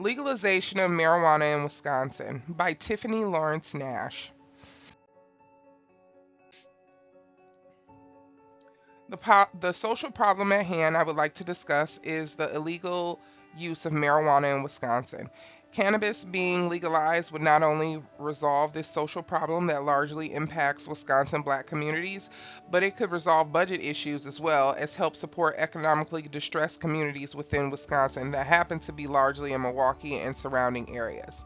Legalization of Marijuana in Wisconsin by Tiffany Lawrence Nash. The social problem at hand I would like to discuss is the illegal use of marijuana in Wisconsin. Cannabis being legalized would not only resolve this social problem that largely impacts Wisconsin black communities, but it could resolve budget issues as well as help support economically distressed communities within Wisconsin that happen to be largely in Milwaukee and surrounding areas.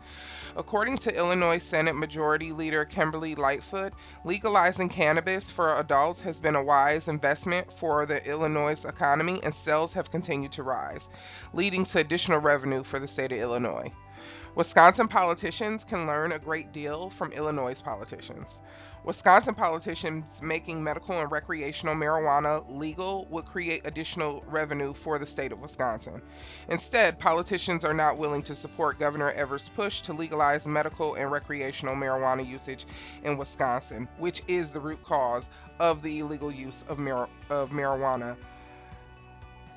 According to Illinois Senate Majority Leader Kimberly Lightfoot, legalizing cannabis for adults has been a wise investment for the Illinois economy, and sales have continued to rise, leading to additional revenue for the state of Illinois. Wisconsin politicians can learn a great deal from Illinois politicians. Wisconsin politicians making medical and recreational marijuana legal would create additional revenue for the state of Wisconsin. Instead, politicians are not willing to support Governor Evers' push to legalize medical and recreational marijuana usage in Wisconsin, which is the root cause of the illegal use of marijuana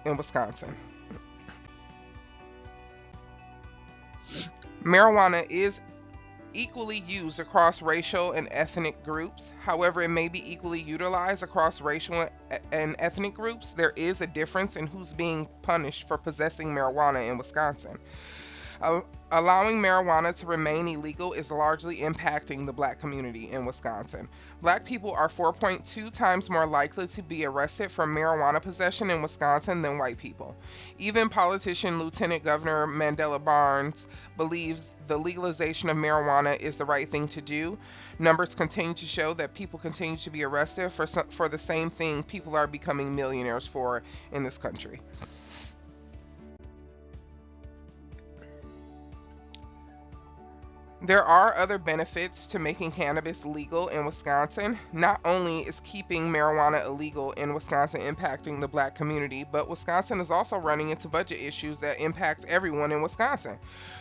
in Wisconsin. Marijuana is equally used across racial and ethnic groups. However, it may be equally utilized across racial and ethnic groups. There is a difference in who's being punished for possessing marijuana in Wisconsin. Allowing marijuana to remain illegal is largely impacting the black community in Wisconsin. Black people are 4.2 times more likely to be arrested for marijuana possession in Wisconsin than white people. Even politician Lieutenant Governor Mandela Barnes believes the legalization of marijuana is the right thing to do. Numbers continue to show that people continue to be arrested for the same thing people are becoming millionaires for in this country. There are other benefits to making cannabis legal in Wisconsin. Not only is keeping marijuana illegal in Wisconsin impacting the black community, but Wisconsin is also running into budget issues that impact everyone in Wisconsin.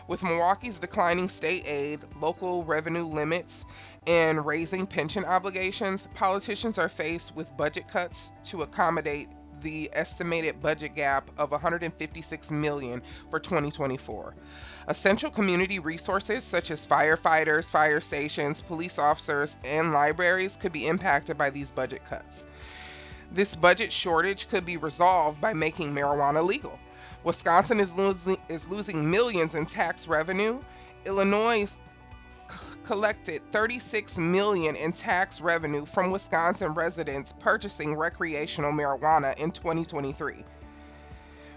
With Milwaukee's declining state aid, local revenue limits, and raising pension obligations, politicians are faced with budget cuts to accommodate the estimated budget gap of $156 million for 2024. Essential community resources such as firefighters, fire stations, police officers, and libraries could be impacted by these budget cuts. This budget shortage could be resolved by making marijuana legal. Wisconsin is losing millions in tax revenue. Illinois collected $36 million in tax revenue from Wisconsin residents purchasing recreational marijuana in 2023.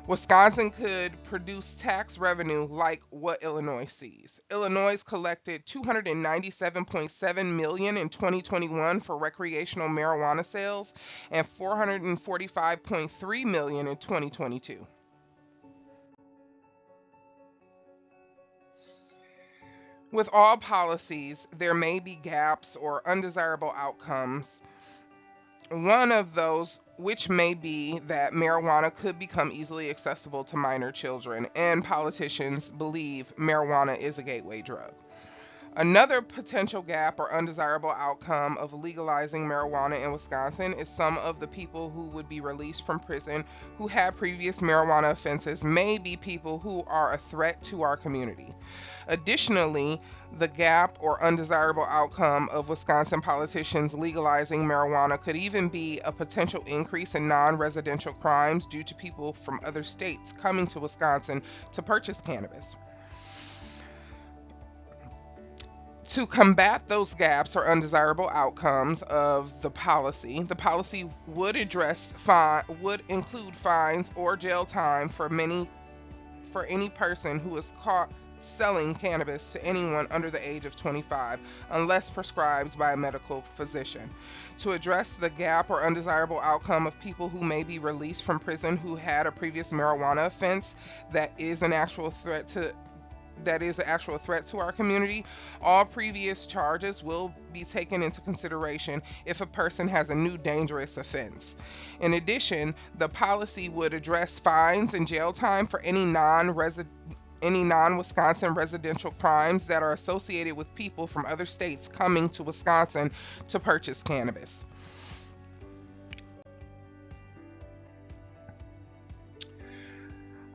Wisconsin could produce tax revenue like what Illinois sees. Illinois collected $297.7 million in 2021 for recreational marijuana sales and $445.3 million in 2022. With all policies, there may be gaps or undesirable outcomes. One of those, which may be that marijuana could become easily accessible to minor children, and politicians believe marijuana is a gateway drug. Another potential gap or undesirable outcome of legalizing marijuana in Wisconsin is some of the people who would be released from prison who had previous marijuana offenses may be people who are a threat to our community. Additionally, the gap or undesirable outcome of Wisconsin politicians legalizing marijuana could even be a potential increase in non-residential crimes due to people from other states coming to Wisconsin to purchase cannabis. To combat those gaps or undesirable outcomes of the policy would would include fines or jail time for any person who is caught selling cannabis to anyone under the age of 25 unless prescribed by a medical physician. To address the gap or undesirable outcome of people who may be released from prison who had a previous marijuana offense that is an actual threat to our community, all previous charges will be taken into consideration if a person has a new dangerous offense. In addition, the policy would address fines and jail time for any non-Wisconsin residential crimes that are associated with people from other states coming to Wisconsin to purchase cannabis.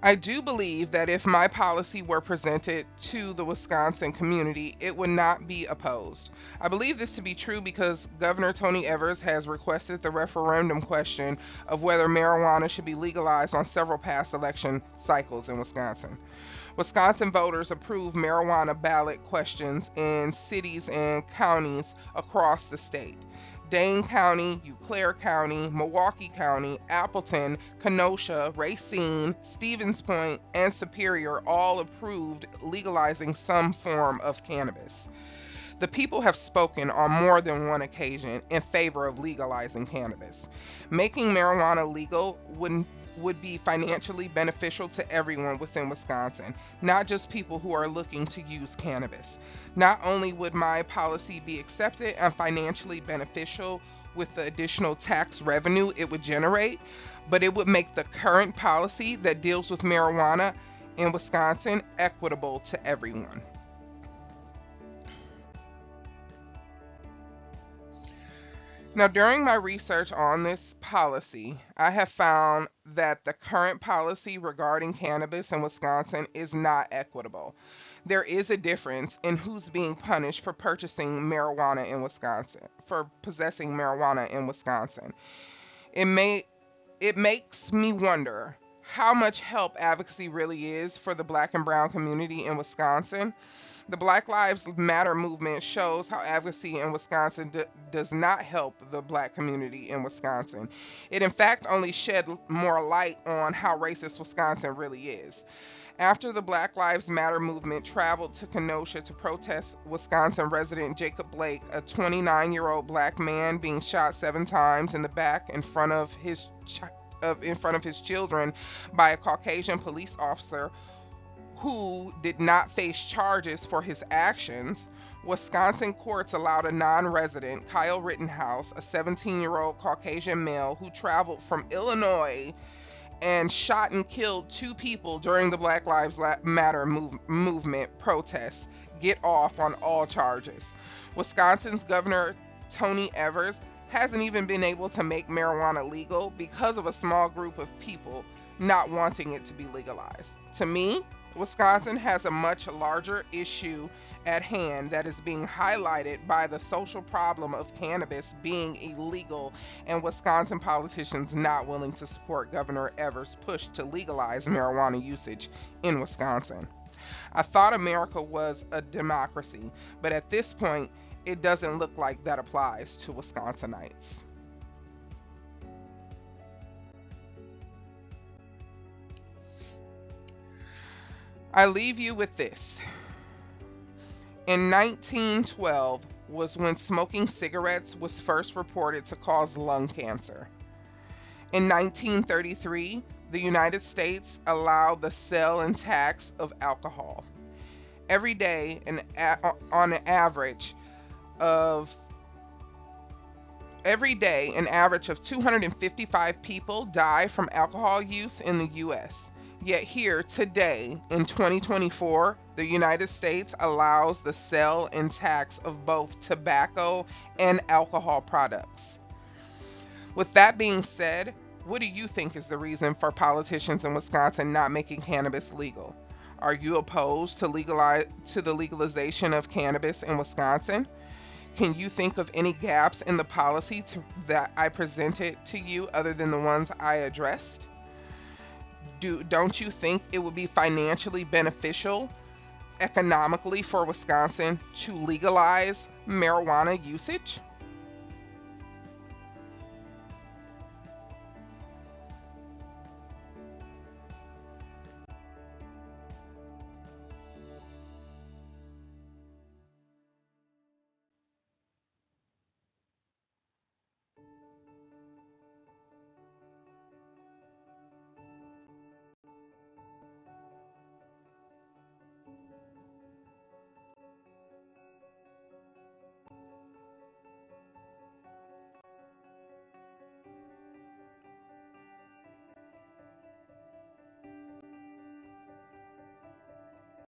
I do believe that if my policy were presented to the Wisconsin community, it would not be opposed. I believe this to be true because Governor Tony Evers has requested the referendum question of whether marijuana should be legalized on several past election cycles in Wisconsin. Wisconsin voters approved marijuana ballot questions in cities and counties across the state. Dane County, Eau Claire County, Milwaukee County, Appleton, Kenosha, Racine, Stevens Point, and Superior all approved legalizing some form of cannabis. The people have spoken on more than one occasion in favor of legalizing cannabis. Making marijuana legal would be financially beneficial to everyone within Wisconsin, not just people who are looking to use cannabis. Not only would my policy be accepted and financially beneficial with the additional tax revenue it would generate, but it would make the current policy that deals with marijuana in Wisconsin equitable to everyone. Now, during my research on this policy, I have found that the current policy regarding cannabis in Wisconsin is not equitable. There is a difference in who's being punished for purchasing marijuana in Wisconsin, for possessing marijuana in Wisconsin. It may it makes me wonder how much help advocacy really is for the black and brown community in Wisconsin. The Black Lives Matter movement shows how advocacy in Wisconsin does not help the black community in Wisconsin. It, in fact, only shed more light on how racist Wisconsin really is. After the Black Lives Matter movement traveled to Kenosha to protest Wisconsin resident Jacob Blake, a 29-year-old black man being shot 7 times in the back in front of his children by a Caucasian police officer who did not face charges for his actions, Wisconsin courts allowed a non-resident, Kyle Rittenhouse, a 17-year-old Caucasian male who traveled from Illinois and shot and killed 2 people during the Black Lives Matter movement protests, get off on all charges. Wisconsin's Governor Tony Evers hasn't even been able to make marijuana legal because of a small group of people not wanting it to be legalized. To me, Wisconsin has a much larger issue at hand that is being highlighted by the social problem of cannabis being illegal and Wisconsin politicians not willing to support Governor Evers' push to legalize marijuana usage in Wisconsin. I thought America was a democracy, but at this point, it doesn't look like that applies to Wisconsinites. I leave you with this. In 1912 was when smoking cigarettes was first reported to cause lung cancer. In 1933, the United States allowed the sale and tax of alcohol. Every day, on an average of Every day, an average of 255 people die from alcohol use in the U.S. Yet here, today, in 2024, the United States allows the sale and tax of both tobacco and alcohol products. With that being said, what do you think is the reason for politicians in Wisconsin not making cannabis legal? Are you opposed to the legalization of cannabis in Wisconsin? Can you think of any gaps in the policy that I presented to you other than the ones I addressed? Don't you think it would be financially beneficial economically for Wisconsin to legalize marijuana usage?